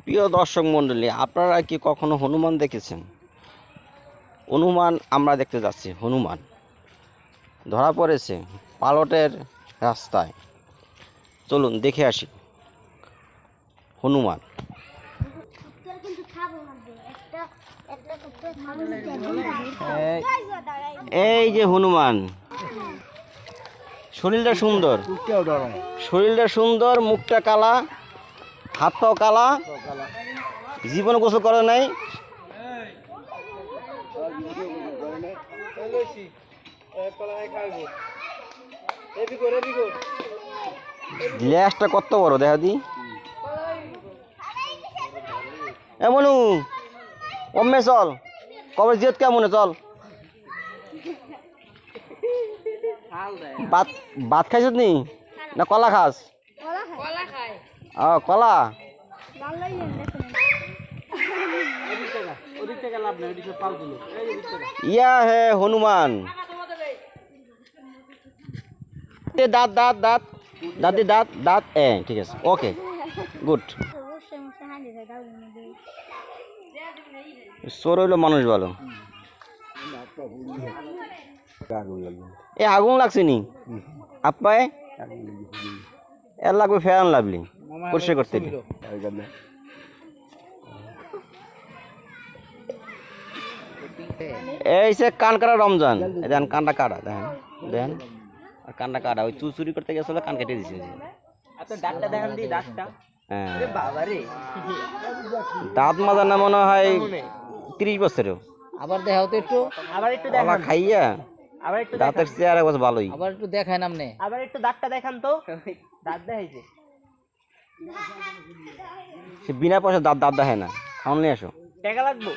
প্রিয় দর্শক মণ্ডলী, আপনারা কি কখনো হনুমান দেখেছেন? হনুমান আমরা দেখতে যাচ্ছি। হনুমান ধরা পড়েছে পালটের রাস্তায়। চলুন দেখে আসি হনুমান। এই যে হনুমান, শরীরটা সুন্দর, শরীরটা সুন্দর, মুখটা কালা, হাত পাও কালা, জীবনে গোসল করে নাই। ল্যাসটা কত বড় দেখা দি। এমন অম্মে চল, কবে জিয়ত কেমন চল। ভাত ভাত খাইছ নি না কলা খাস? কলা ইয়া হে হনুমান। দাঁত দাঁত দাঁত দাঁতি দাঁত দাঁত ঠিক আছে, ওকে গুড। চোর হইলো মানুষ ভালো। এ আগুন লাগছে নি আপ্পায়? এর লাগবে ফেরান লাভলি পরিষ্কার করতে। এই সে কান কাটা রমজান, দেখেন কানটা কাটা, দেখেন দেখেন কানটা কাটা। ওই চুরি করতে গেছিল, কান কেটে দিছে। দাঁত মাজা না মনে হয় 30 বছরেও। আবার দেখাও তো একটু, আবার একটু দেখা খাইয়া আবার একটু দাঁতের চেহারা বস ভালোই। আবার একটু দেখায় নামনে, আবার একটু দাঁতটা দেখান তো। দাঁত দেখাইছে সে বিনা পয়সা দাঁত দাঁত দেখে না। খাওয়ান নিয়ে আসো, টাকা লাগবো।